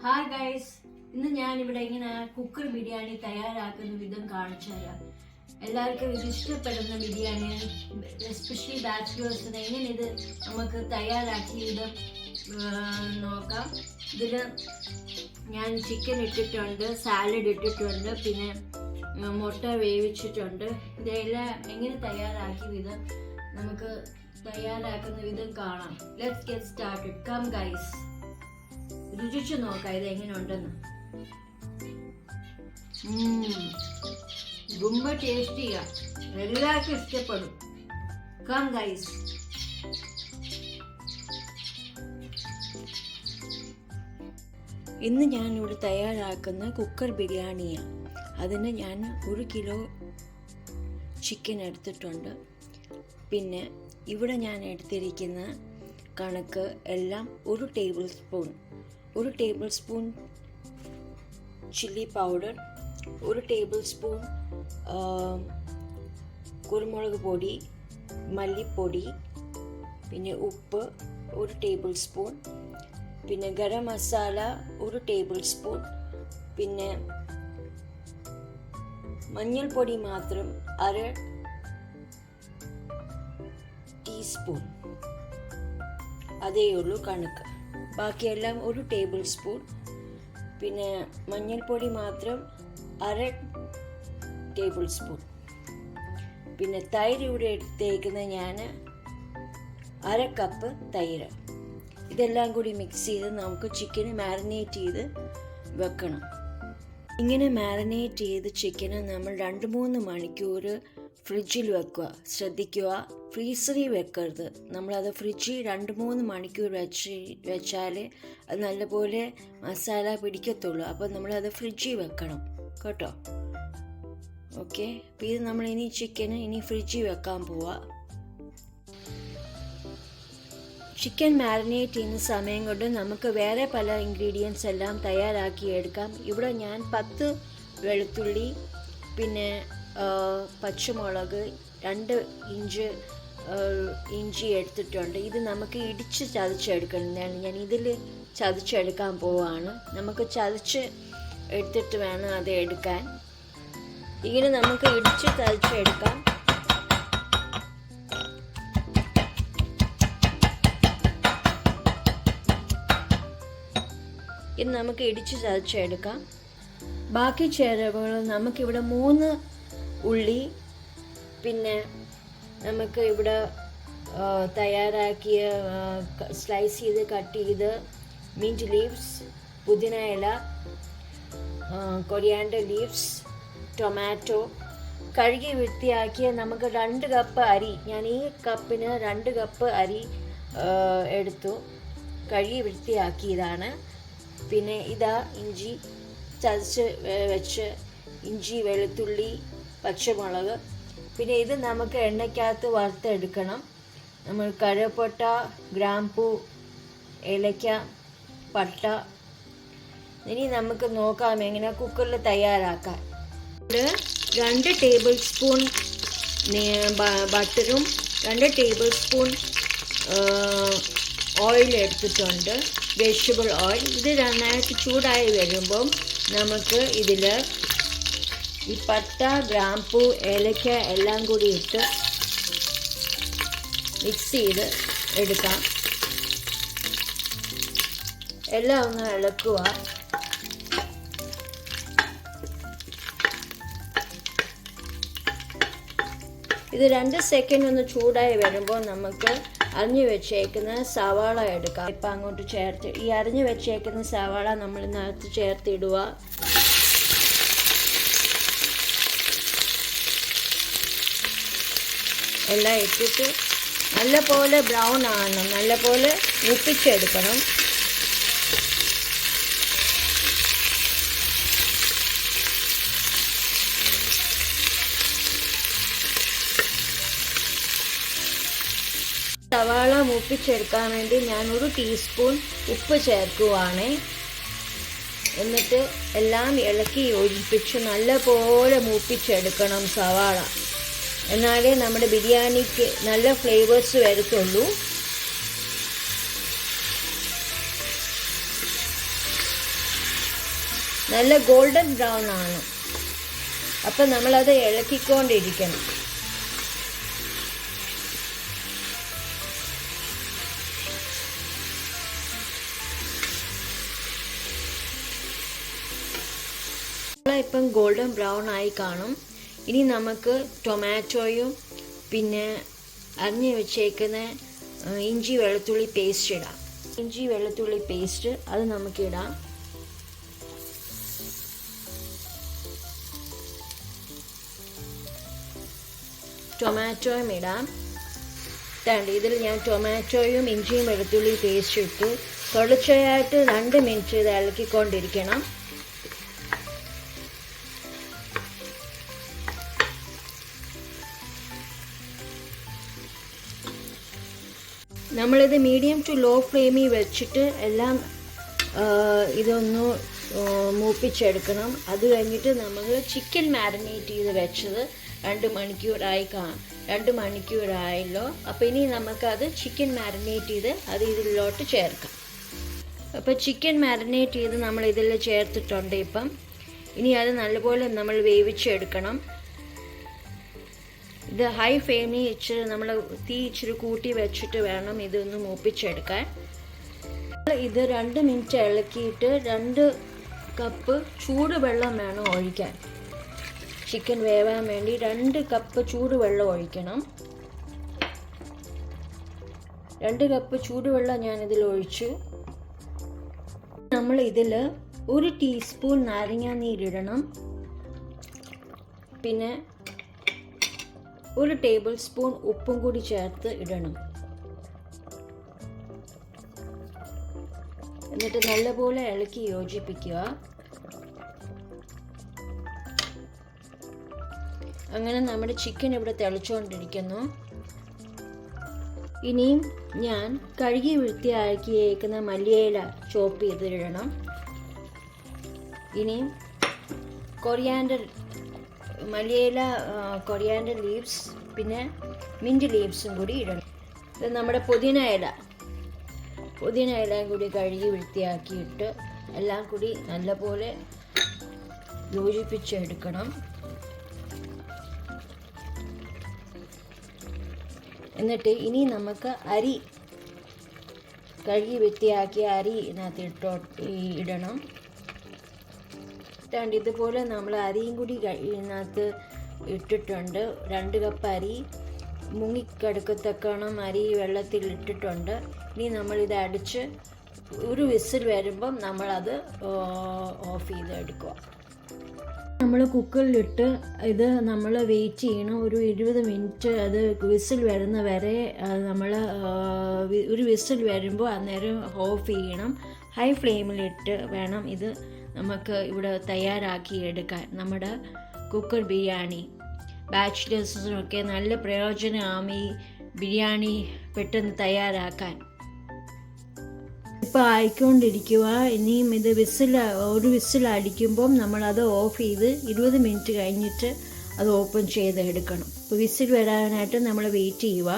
Hi guys, ഇന്ന് ഞാനിവിടെ ഇങ്ങനെ കുക്കർ ബിരിയാണി തയ്യാറാക്കുന്ന വിധം കാണിച്ചു തരാം. എല്ലാവർക്കും ഇത് ഇഷ്ടപ്പെടുന്ന ബിരിയാണി, എസ്പെഷ്യലി ബാച്ചിലേഴ്സിന് എങ്ങനെ ഇത് നമുക്ക് തയ്യാറാക്കി വിധം നോക്കാം. ഇതിൽ ഞാൻ ചിക്കൻ ഇട്ടിട്ടുണ്ട്, സാലഡ് ഇട്ടിട്ടുണ്ട്, പിന്നെ മുട്ട വേവിച്ചിട്ടുണ്ട്. ഇതെല്ലാം എങ്ങനെ തയ്യാറാക്കി വിധം നമുക്ക് തയ്യാറാക്കുന്ന വിധം കാണാം. Let's get started. Come guys, രുചിച്ചു നോക്കാം ഇത് എങ്ങനെ ഉണ്ടെന്ന്. ரொம்ப ടേസ്റ്റിയാ, എല്ലാവർക്കും ഇഷ്ടപ്പെടും. Come guys. ഇന്ന് ഞാൻ ഇവിടെ തയ്യാറാക്കുന്ന കുക്കർ ബിരിയാണിയാണ്. അതിന് ഞാൻ 1 കിലോ ചിക്കൻ എടുത്തിട്ടുണ്ട്. പിന്നെ ഇവിടെ ഞാൻ എടുത്തിരിക്കുന്ന കണക്ക് എല്ലാം 1 table spoon chilli powder, 1 table spoon കുരുമുളക് പൊടി, മല്ലിപ്പൊടി, പിന്നെ ഉപ്പ് 1 ടേബിൾ സ്പൂൺ, പിന്നെ ഗരം മസാല 1 ടേബിൾ സ്പൂൺ, പിന്നെ മഞ്ഞൾപ്പൊടി മാത്രം 1/2 ടീസ്പൂൺ. അതേ ഉള്ളൂ കണക്ക്. ബാക്കിയെല്ലാം 1 ടേബിൾ സ്പൂൺ. പിന്നെ മഞ്ഞൾപ്പൊടി മാത്രം 1/2 ടേബിൾ സ്പൂൺ. പിന്നെ തൈര് ഇവിടെ എടുത്തേക്കുന്നത് ഞാൻ 1/2 കപ്പ് തൈര്. ഇതെല്ലാം കൂടി മിക്സ് ചെയ്ത് നമുക്ക് ചിക്കന് മാരിനേറ്റ് ചെയ്ത് വെക്കണം. ഇങ്ങനെ മാരിനേറ്റ് ചെയ്ത് ചിക്കന് നമ്മൾ 2-3 മണിക്കൂർ ഫ്രിഡ്ജിൽ വെക്കുക. ശ്രദ്ധിക്കുക, ഫ്രീസറിൽ വെക്കരുത്. നമ്മളത് ഫ്രിഡ്ജിൽ 2-3 മണിക്കൂർ വെച്ചാൽ അത് നല്ലപോലെ മസാല പിടിക്കത്തുള്ളൂ. അപ്പോൾ നമ്മളത് ഫ്രിഡ്ജിൽ വെക്കണം കേട്ടോ. ഓക്കെ, അപ്പോൾ ഇത് നമ്മൾ ചിക്കന് ഫ്രിഡ്ജിൽ വെക്കാൻ പോവാം. ചിക്കൻ മാരിനേറ്റ് ചെയ്യുന്ന സമയം കൊണ്ട് നമുക്ക് വേറെ പല ഇൻഗ്രീഡിയൻസ് എല്ലാം തയ്യാറാക്കി എടുക്കാം. ഇവിടെ ഞാൻ 10 വെളുത്തുള്ളി, പിന്നെ പച്ചമുളക്, 2 ഇഞ്ചി എടുത്തിട്ടുണ്ട്. ഇത് നമുക്ക് ഇടിച്ച് ചതച്ചെടുക്കുന്നതാണ്. ഞാൻ ഇതിൽ ചതച്ചെടുക്കാൻ പോവാണ്. നമുക്ക് ചതച്ച് എടുത്തിട്ട് വേണം അത് എടുക്കാൻ. ഇങ്ങനെ നമുക്ക് ഇടിച്ച് ചതച്ചെടുക്കാം. ഇത് നമുക്ക് ഇടിച്ച് ചതച്ചെടുക്കാം. ബാക്കി ചേരുവകൾ നമുക്കിവിടെ 3 ഉള്ളി, പിന്നെ നമുക്ക് ഇവിടെ തയ്യാറാക്കിയ സ്ലൈസ് ചെയ്ത് കട്ട് ചെയ്ത് മിൻറ്റ് ലീവ്സ്, പുതിന ഇല, കൊറിയാൻഡർ ലീവ്സ്, ടൊമാറ്റോ, കഴുകി വൃത്തിയാക്കിയ നമുക്ക് 2 കപ്പ് അരി. ഞാൻ ഈ കപ്പിന് 2 കപ്പ് അരി എടുത്തു, കഴുകി വൃത്തിയാക്കിയതാണ്. പിന്നെ ഇതാ ഇഞ്ചി ചതച്ച് വെച്ച് ഇഞ്ചി, വെളുത്തുള്ളി, പച്ചമുളക്. പിന്നെ ഇത് നമുക്ക് എണ്ണയ്ക്കകത്ത് വറുത്തെടുക്കണം. നമ്മൾ കറുവപ്പട്ട, ഗ്രാമ്പൂ, ഏലക്ക, പട്ട. ഇനി നമുക്ക് നോക്കാം എങ്ങനെ കുക്കറിൽ തയ്യാറാക്കാം. 2 ടേബിൾ സ്പൂൺ ബട്ടറും 2 ടേബിൾ സ്പൂൺ ഓയിൽ എടുത്തിട്ടുണ്ട്, വെജിറ്റബിൾ ഓയിൽ. ഇത് നന്നായിട്ട് ചൂടായി വരുമ്പം നമുക്ക് ഇതിൽ ഈ പട്ട, ഗ്രാമ്പൂ, ഏലക്ക എല്ലാം കൂടി ഇട്ട് മിക്സ് ചെയ്ത് എടുക്കാം. എല്ലാം ഒന്ന് ഇളക്കുക. ഇത് 2 സെക്കൻഡ് ഒന്ന് ചൂടായി വരുമ്പോൾ നമുക്ക് അരിഞ്ഞു വെച്ചേക്കുന്ന സവാള എടുക്കാം. ഇപ്പം അങ്ങോട്ട് ചേർത്ത് ഈ അരിഞ്ഞു വെച്ചേക്കുന്ന സവാള നമ്മൾ ഇതിനകത്ത് ചേർത്തിടുക. എല്ലാം ഇട്ടിട്ട് നല്ലപോലെ ബ്രൗൺ ആകണം, നല്ലപോലെ മൂപ്പിച്ചെടുക്കണം. സവാള മൂപ്പിച്ചെടുക്കാൻ വേണ്ടി ഞാൻ 1 ടീസ്പൂൺ ഉപ്പ് ചേർക്കുവാണ്. എന്നിട്ട് എല്ലാം ഇളക്കി യോജിപ്പിച്ച് നല്ലപോലെ മൂപ്പിച്ചെടുക്കണം സവാള. എന്നാലേ നമ്മുടെ ബിരിയാണിക്ക് നല്ല ഫ്ലേവേഴ്സ് വരത്തുള്ളൂ. നല്ല ഗോൾഡൻ ബ്രൗൺ ആണ്. അപ്പം നമ്മളത് ഇളക്കിക്കൊണ്ടിരിക്കണം. ഇപ്പം ഗോൾഡൻ ബ്രൗൺ ആയി കാണും. ഇനി നമുക്ക് ടൊമാറ്റോയും പിന്നെ അരിഞ്ഞ് വെച്ചേക്കുന്ന ഇഞ്ചി വെളുത്തുള്ളി പേസ്റ്റ് ഇടാം. ഇഞ്ചി വെളുത്തുള്ളി പേസ്റ്റ് അത് നമുക്കിടാം. ടൊമാറ്റോയും ഇടാം. ഇതിൽ ഞാൻ ടൊമാറ്റോയും ഇഞ്ചിയും വെളുത്തുള്ളി പേസ്റ്റ് ഇട്ടു. തുടർച്ചയായിട്ട് 2 മിനിറ്റ് ഇത് ഇളക്കിക്കൊണ്ടിരിക്കണം. നമ്മളിത് മീഡിയം ടു ലോ ഫ്ലെയിമിൽ വെച്ചിട്ട് എല്ലാം ഇതൊന്ന് മൂപ്പിച്ചെടുക്കണം. അത് കഴിഞ്ഞിട്ട് നമ്മൾ ചിക്കൻ മാരിനേറ്റ് ചെയ്ത് വെച്ചത് 2 മണിക്കൂറായല്ലോ. അപ്പോൾ ഇനി നമുക്കത് ചിക്കൻ മാരിനേറ്റ് ചെയ്ത് അത് ഇതിലോട്ട് ചേർക്കാം. അപ്പോൾ ചിക്കൻ മാരിനേറ്റ് ചെയ്ത് നമ്മൾ ഇതിൽ ചേർത്തിട്ടുണ്ട്. ഇപ്പം ഇനി അത് നല്ലപോലെ നമ്മൾ വേവിച്ചെടുക്കണം. ഇത് ഹൈ ഫ്ലെയിമിൽ നമ്മൾ തീ ഇച്ചിരി കൂട്ടി വെച്ചിട്ട് വേണം ഇതൊന്ന് മൂപ്പിച്ചെടുക്കാൻ. ഇത് 2 മിനിറ്റ് ഇളക്കിയിട്ട് 2 കപ്പ് ചൂടുവെള്ളം വേണം ഒഴിക്കാൻ. ചിക്കൻ വേവാൻ വേണ്ടി 2 കപ്പ് ചൂടുവെള്ളം ഒഴിക്കണം. 2 കപ്പ് ചൂടുവെള്ളം ഞാനിതിൽ ഒഴിച്ചു. നമ്മൾ ഇതിൽ 1 ടീസ്പൂൺ നാരങ്ങാനീരിടണം. പിന്നെ 1 ടേബിൾ സ്പൂൺ ഉപ്പും കൂടി ചേർത്ത് ഇടണം. എന്നിട്ട് നല്ലപോലെ ഇളക്കി യോജിപ്പിക്കുക. അങ്ങനെ നമ്മുടെ ചിക്കൻ ഇവിടെ തിളച്ചുകൊണ്ടിരിക്കുന്നു. ഇനിയും ഞാൻ കഴുകി വൃത്തിയാക്കിയേക്കുന്ന മല്ലിയില ചോപ്പ് ചെയ്തിടണം. ഇനിയും മല്ലിയില, കൊറിയാൻഡർ ലീവ്സ്, പിന്നെ മിൻറ്റ് ലീവ്സും കൂടി ഇടണം. ഇത് നമ്മുടെ പുതിന ഇലയും കൂടി കഴുകി വൃത്തിയാക്കിയിട്ട് എല്ലാം കൂടി നല്ലപോലെ യോജിപ്പിച്ചെടുക്കണം. എന്നിട്ട് ഇനി നമുക്ക് അരി കഴുകി വൃത്തിയാക്കിയ അരി ഇതിനകത്ത് ഇടണം. ഇതുപോലെ നമ്മൾ അരിയും കൂടി ഇതിനകത്ത് ഇട്ടിട്ടുണ്ട്. 2 കപ്പ് അരി മുങ്ങിക്കിടക്കത്തക്കണം അരി വെള്ളത്തിൽ ഇട്ടിട്ടുണ്ട്. ഇനി നമ്മളിത് അടിച്ച് 1 വിസിൽ വരുമ്പം നമ്മളത് ഓഫ് ചെയ്തെടുക്കുക. നമ്മൾ കുക്കറിലിട്ട് ഇത് നമ്മൾ വെയിറ്റ് ചെയ്യണം. ഒരു 20 മിനിറ്റ് അത് വിസിൽ വരുന്ന വരെ നമ്മൾ 1 വിസിൽ വരുമ്പോൾ അന്നേരം ഓഫ് ചെയ്യണം. ഹൈ ഫ്ലെയിമിലിട്ട് വേണം ഇത് നമുക്ക് ഇവിടെ തയ്യാറാക്കി എടുക്കാൻ. നമ്മുടെ കുക്കർ ബിരിയാണി ബാച്ചിലേഴ്സിനൊക്കെ നല്ല പ്രയോജനമാകും ഈ ബിരിയാണി പെട്ടെന്ന് തയ്യാറാക്കാൻ. ഇപ്പോൾ ആയിക്കൊണ്ടിരിക്കുക. ഇനിയും ഇത് 1 വിസിൽ അടിക്കുമ്പം നമ്മളത് ഓഫ് ചെയ്ത് 20 മിനിറ്റ് കഴിഞ്ഞിട്ട് അത് ഓപ്പൺ ചെയ്ത് എടുക്കണം. അപ്പോൾ വിസിൽ വരാനായിട്ട് നമ്മൾ വെയിറ്റ് ചെയ്യുക.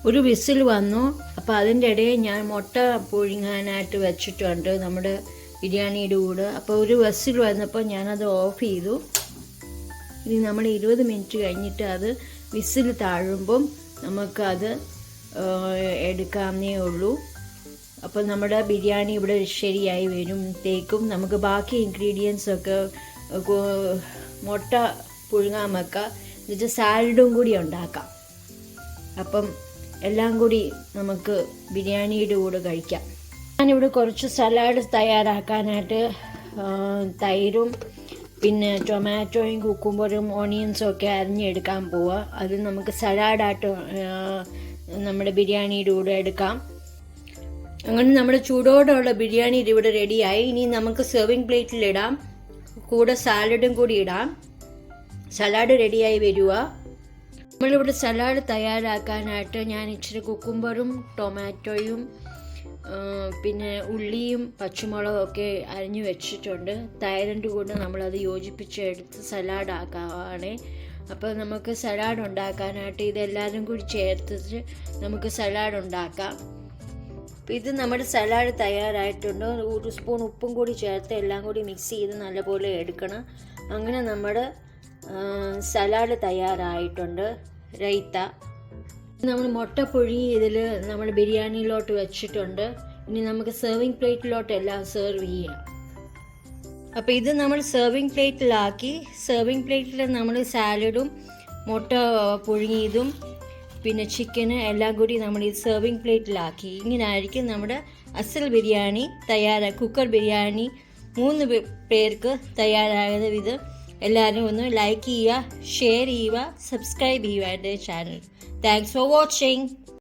ഒരു വിസിൽ വന്നു. അപ്പോൾ അതിൻ്റെ ഇടയിൽ ഞാൻ മുട്ട പുഴുങ്ങാനായിട്ട് വെച്ചിട്ടുണ്ട് നമ്മുടെ ബിരിയാണിയുടെ കൂടെ. അപ്പോൾ ഒരു വിസിൽ വന്നപ്പോൾ ഞാനത് ഓഫ് ചെയ്തു. ഇനി നമ്മൾ 20 മിനിറ്റ് കഴിഞ്ഞിട്ട് അത് വിസിൽ താഴുമ്പം നമുക്കത് എടുക്കാവുന്നേ ഉള്ളൂ. അപ്പോൾ നമ്മുടെ ബിരിയാണി ഇവിടെ ശരിയായി വരുമ്പോഴത്തേക്കും നമുക്ക് ബാക്കി ഇൻഗ്രീഡിയൻസൊക്കെ മുട്ട പുഴുങ്ങാൻ വെക്കാം. എന്നിട്ട് സാലഡും കൂടി ഉണ്ടാക്കാം. അപ്പം എല്ലാം കൂടി നമുക്ക് ബിരിയാണിയുടെ കൂടെ കഴിക്കാം. ഞാനിവിടെ കുറച്ച് സലാഡ് തയ്യാറാക്കാനായിട്ട് തൈരും പിന്നെ ടൊമാറ്റോയും കുക്കുംബറും ഓണിയൻസും ഒക്കെ അരിഞ്ഞെടുക്കാൻ പോവുക. അത് നമുക്ക് സലാഡായിട്ട് നമ്മുടെ ബിരിയാണിയുടെ കൂടെ എടുക്കാം. അങ്ങനെ നമ്മുടെ ചൂടോടെയുള്ള ബിരിയാണി ഇവിടെ റെഡിയായി. ഇനി നമുക്ക് സെർവിങ് പ്ലേറ്റിലിടാം. കൂടെ സാലഡും കൂടി ഇടാം. സലാഡ് റെഡിയായി വരിക. നമ്മളിവിടെ സലാഡ് തയ്യാറാക്കാനായിട്ട് ഞാൻ ഇച്ചിരി കുക്കുംബറും ടൊമാറ്റോയും പിന്നെ ഉള്ളിയും പച്ചമുളകും ഒക്കെ അരിഞ്ഞു വെച്ചിട്ടുണ്ട്. തൈരിൻ്റെ കൂടെ നമ്മളത് യോജിപ്പിച്ചെടുത്ത് സലാഡ് ആക്കാവാണ്. അപ്പോൾ നമുക്ക് സലാഡ് ഉണ്ടാക്കാനായിട്ട് ഇതെല്ലാവരും കൂടി ചേർത്തിട്ട് നമുക്ക് സലാഡ് ഉണ്ടാക്കാം. അപ്പോൾ ഇത് നമ്മുടെ സലാഡ് തയ്യാറായിട്ടുണ്ട്. 1 സ്പൂൺ ഉപ്പും കൂടി ചേർത്ത് എല്ലാം കൂടി മിക്സ് ചെയ്ത് നല്ലപോലെ എടുക്കണം. അങ്ങനെ നമ്മുടെ സലാഡ് തയ്യാറായിട്ടുണ്ട്. റൈത്ത നമ്മൾ മുട്ട പുഴുങ്ങി ഇതിൽ നമ്മൾ ബിരിയാണിയിലോട്ട് വെച്ചിട്ടുണ്ട്. ഇനി നമുക്ക് സെർവിങ് പ്ലേറ്റിലോട്ട് എല്ലാം സെർവ് ചെയ്യാം. അപ്പോൾ ഇത് നമ്മൾ സെർവിങ് പ്ലേറ്റിലാക്കി. സെർവിങ് പ്ലേറ്റിൽ നമ്മൾ സാലഡും മുട്ട പുഴുങ്ങിയതും പിന്നെ ചിക്കന് എല്ലാം കൂടി നമ്മൾ ഈ സെർവിങ് പ്ലേറ്റിലാക്കി. ഇങ്ങനെ ആയിരിക്കും നമ്മുടെ അസൽ ബിരിയാണി കുക്കർ ബിരിയാണി 3 പേർക്ക് തയ്യാറാകുന്ന വിധം. എല്ലാവരും ഒന്ന് ലൈക്ക് ചെയ്യുക, ഷെയർ ചെയ്യുക, സബ്സ്ക്രൈബ് ചെയ്യുക എൻ്റെ ചാനൽ. Thanks for watching.